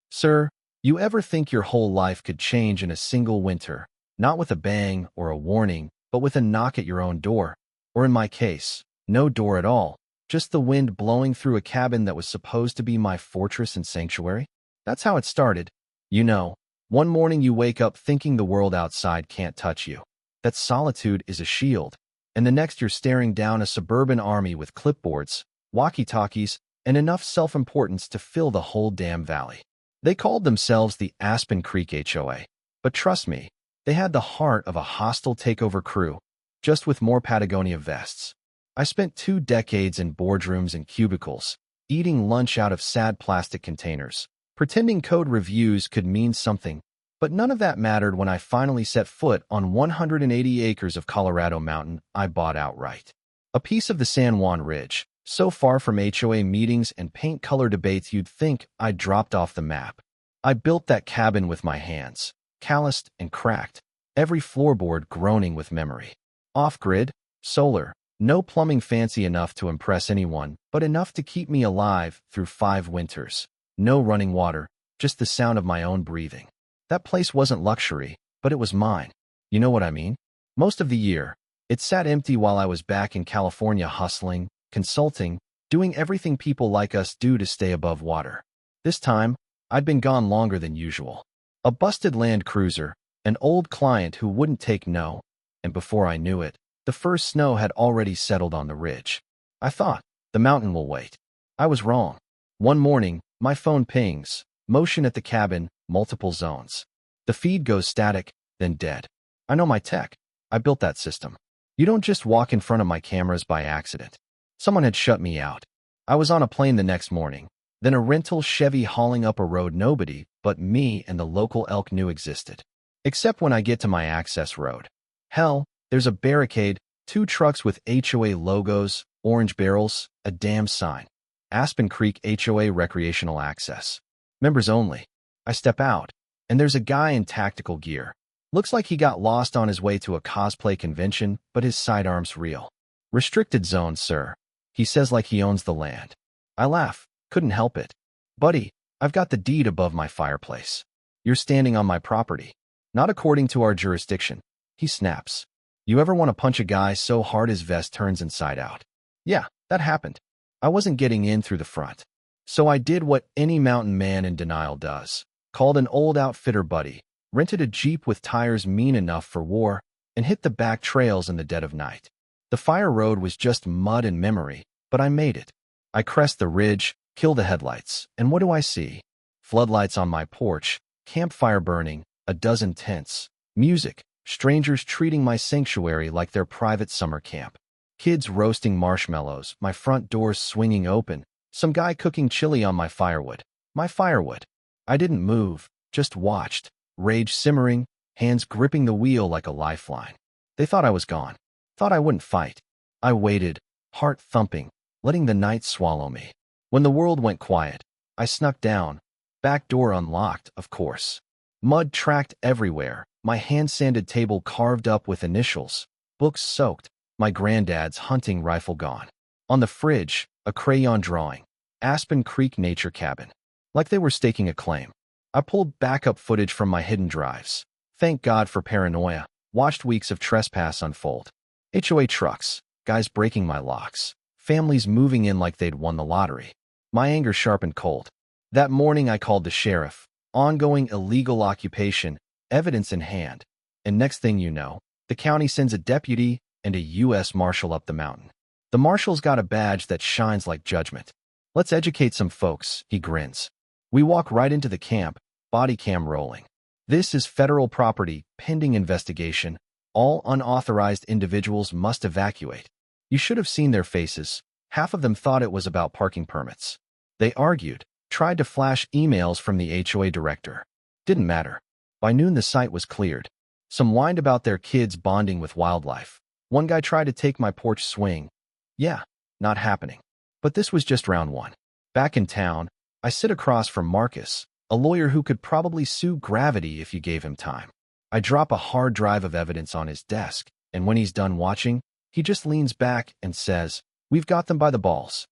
Sir, you ever think your whole life could change in a single winter, not with a bang or a warning, but with a knock at your own door? Or in my case, no door at all, just the wind blowing through a cabin that was supposed to be my fortress and sanctuary? That's how it started. You know, one morning you wake up thinking the world outside can't touch you, that solitude is a shield, and the next you're staring down a suburban army with clipboards, walkie-talkies, and enough self-importance to fill the whole damn valley. They called themselves the Aspen Creek HOA, but trust me, they had the heart of a hostile takeover crew, just with more Patagonia vests. I spent 2 decades in boardrooms and cubicles, eating lunch out of sad plastic containers, pretending code reviews could mean something, but none of that mattered when I finally set foot on 180 acres of Colorado mountain I bought outright. A piece of the San Juan Ridge, so far from HOA meetings and paint color debates you'd think I'd dropped off the map. I built that cabin with my hands, calloused and cracked, every floorboard groaning with memory. Off-grid, solar, no plumbing fancy enough to impress anyone, but enough to keep me alive through 5 winters. No running water, just the sound of my own breathing. That place wasn't luxury, but it was mine. You know what I mean? Most of the year, it sat empty while I was back in California hustling, consulting, doing everything people like us do to stay above water. This time, I'd been gone longer than usual. A busted Land Cruiser, an old client who wouldn't take no, and before I knew it, the first snow had already settled on the ridge. I thought, the mountain will wait. I was wrong. One morning, my phone pings, motion at the cabin, multiple zones. The feed goes static, then dead. I know my tech. I built that system. You don't just walk in front of my cameras by accident. Someone had shut me out. I was on a plane the next morning, then a rental Chevy hauling up a road nobody but me and the local elk knew existed. Except when I get to my access road. Hell, there's a barricade, 2 trucks with HOA logos, orange barrels, a damn sign. Aspen Creek HOA Recreational Access. Members only. I step out, and there's a guy in tactical gear. Looks like he got lost on his way to a cosplay convention, but his sidearm's real. Restricted zone, sir. He says like he owns the land. I laugh. Couldn't help it. Buddy, I've got the deed above my fireplace. You're standing on my property. Not according to our jurisdiction. He snaps. You ever want to punch a guy so hard his vest turns inside out? Yeah, that happened. I wasn't getting in through the front. So I did what any mountain man in denial does. Called an old outfitter buddy, rented a Jeep with tires mean enough for war, and hit the back trails in the dead of night. The fire road was just mud and memory, but I made it. I crest the ridge, kill the headlights, and what do I see? Floodlights on my porch, campfire burning, a dozen tents, music, strangers treating my sanctuary like their private summer camp. Kids roasting marshmallows, my front doors swinging open, some guy cooking chili on my firewood. My firewood. I didn't move, just watched, rage simmering, hands gripping the wheel like a lifeline. They thought I was gone. Thought I wouldn't fight. I waited, heart thumping, letting the night swallow me. When the world went quiet, I snuck down. Back door unlocked, of course. Mud tracked everywhere, my hand-sanded table carved up with initials, books soaked, my granddad's hunting rifle gone. On the fridge, a crayon drawing. Aspen Creek Nature Cabin. Like they were staking a claim. I pulled backup footage from my hidden drives. Thank God for paranoia. Watched weeks of trespass unfold. HOA trucks, guys breaking my locks, families moving in like they'd won the lottery. My anger sharp and cold. That morning I called the sheriff. Ongoing illegal occupation, evidence in hand. And next thing you know, the county sends a deputy and a U.S. Marshal up the mountain. The Marshal's got a badge that shines like judgment. Let's educate some folks, he grins. We walk right into the camp, body cam rolling. This is federal property, pending investigation. All unauthorized individuals must evacuate. You should have seen their faces. Half of them thought it was about parking permits. They argued, tried to flash emails from the HOA director. Didn't matter. By noon the site was cleared. Some whined about their kids bonding with wildlife. One guy tried to take my porch swing. Yeah, not happening. But this was just round 1. Back in town, I sit across from Marcus, a lawyer who could probably sue gravity if you gave him time. I drop a hard drive of evidence on his desk, and when he's done watching, he just leans back and says, "We've got them by the balls."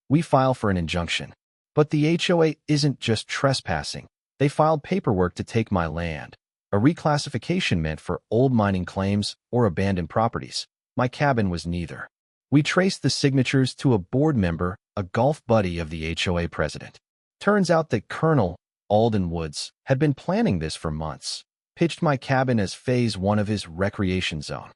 We file for an injunction. But the HOA isn't just trespassing. They filed paperwork to take my land. A reclassification meant for old mining claims or abandoned properties. My cabin was neither. We traced the signatures to a board member, a golf buddy of the HOA president. Turns out that Colonel Alden Woods had been planning this for months. Pitched my cabin as phase 1 of his recreation zone.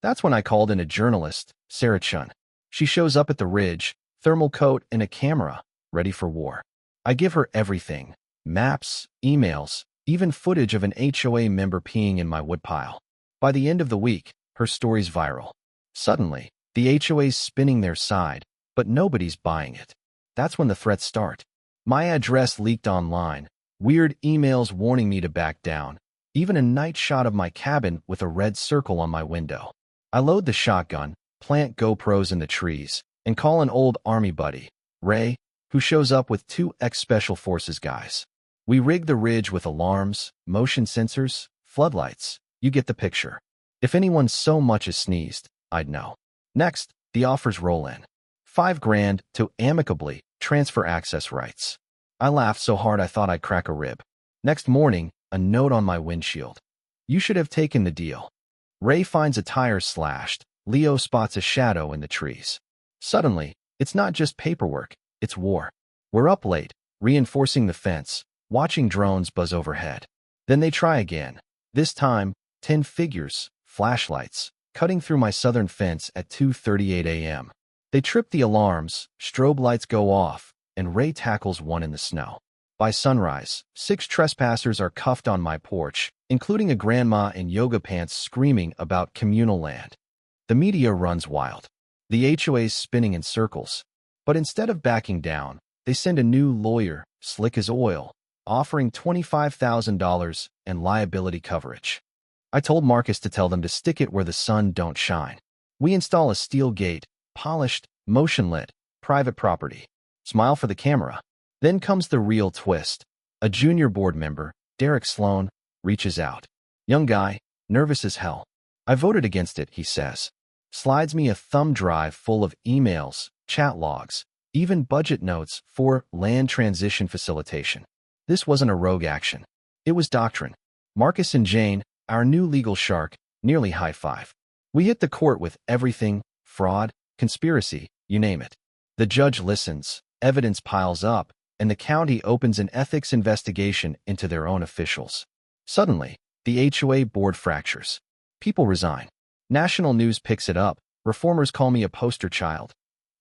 That's when I called in a journalist, Sarah Chun. She shows up at the ridge, thermal coat and a camera, ready for war. I give her everything, maps, emails, even footage of an HOA member peeing in my woodpile. By the end of the week, her story's viral. Suddenly, the HOA's spinning their side, but nobody's buying it. That's when the threats start. My address leaked online, weird emails warning me to back down, even a night shot of my cabin with a red circle on my window. I load the shotgun, plant GoPros in the trees, and call an old army buddy, Ray, who shows up with 2 ex-Special Forces guys. We rig the ridge with alarms, motion sensors, floodlights. You get the picture. If anyone so much as sneezed, I'd know. Next, the offers roll in. $5,000 to amicably transfer access rights. I laughed so hard I thought I'd crack a rib. Next morning, a note on my windshield. You should have taken the deal. Ray finds a tire slashed. Leo spots a shadow in the trees. Suddenly, it's not just paperwork, it's war. We're up late, reinforcing the fence, watching drones buzz overhead. Then they try again. This time, 10 figures, flashlights, cutting through my southern fence at 2:38 a.m. They trip the alarms, strobe lights go off, and Ray tackles one in the snow. By sunrise, 6 trespassers are cuffed on my porch, including a grandma in yoga pants screaming about communal land. The media runs wild. The HOA's spinning in circles. But instead of backing down, they send a new lawyer, slick as oil, offering $25,000 and liability coverage. I told Marcus to tell them to stick it where the sun don't shine. We install a steel gate, polished, motion-lit, private property. Smile for the camera. Then comes the real twist. A junior board member, Derek Sloan, reaches out. Young guy, nervous as hell. I voted against it, he says. Slides me a thumb drive full of emails, chat logs, even budget notes for land transition facilitation. This wasn't a rogue action. It was doctrine. Marcus and Jane, our new legal shark, nearly high-five. We hit the court with everything, fraud, conspiracy, you name it. The judge listens, evidence piles up, and the county opens an ethics investigation into their own officials. Suddenly, the HOA board fractures. People resign. National news picks it up. Reformers call me a poster child.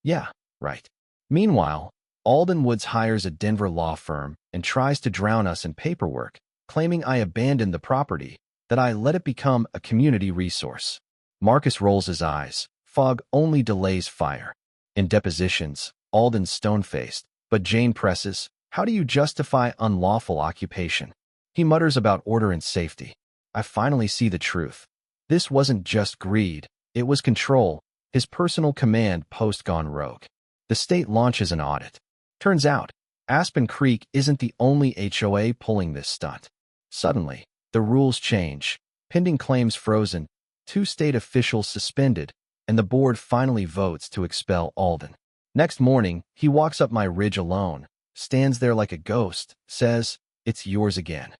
Yeah, right. Meanwhile, Alden Woods hires a Denver law firm and tries to drown us in paperwork, claiming I abandoned the property, that I let it become a community resource. Marcus rolls his eyes. Fog only delays fire. In depositions, Alden's stone-faced, but Jane presses, how do you justify unlawful occupation? He mutters about order and safety. I finally see the truth. This wasn't just greed, it was control, his personal command post gone rogue. The state launches an audit. Turns out, Aspen Creek isn't the only HOA pulling this stunt. Suddenly, the rules change. Pending claims frozen, 2 state officials suspended, and the board finally votes to expel Alden. Next morning, he walks up my ridge alone, stands there like a ghost, says, it's yours again.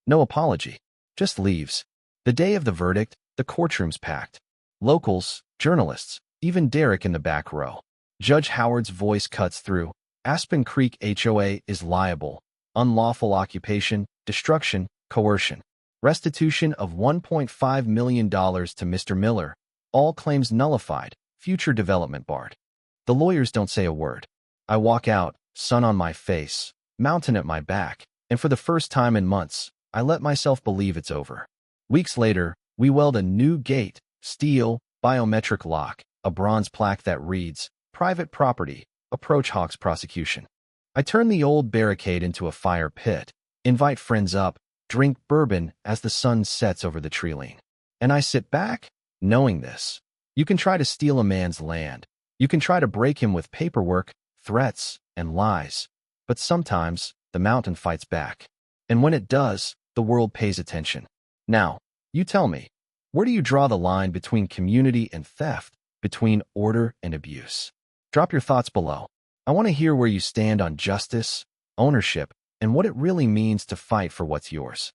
No apology, just leaves. The day of the verdict, the courtroom's packed. Locals, journalists, even Derek in the back row. Judge Howard's voice cuts through. Aspen Creek HOA is liable. Unlawful occupation, destruction, coercion. Restitution of $1.5 million to Mr. Miller. All claims nullified. Future development barred. The lawyers don't say a word. I walk out, sun on my face, mountain at my back, and for the first time in months, I let myself believe it's over. Weeks later, we weld a new gate, steel, biometric lock, a bronze plaque that reads, private property, approach Hawks prosecution. I turn the old barricade into a fire pit, invite friends up, drink bourbon as the sun sets over the treeline. And I sit back, knowing this. You can try to steal a man's land. You can try to break him with paperwork, threats, and lies. But sometimes, the mountain fights back. And when it does, the world pays attention. Now, you tell me, where do you draw the line between community and theft, between order and abuse? Drop your thoughts below. I want to hear where you stand on justice, ownership, and what it really means to fight for what's yours.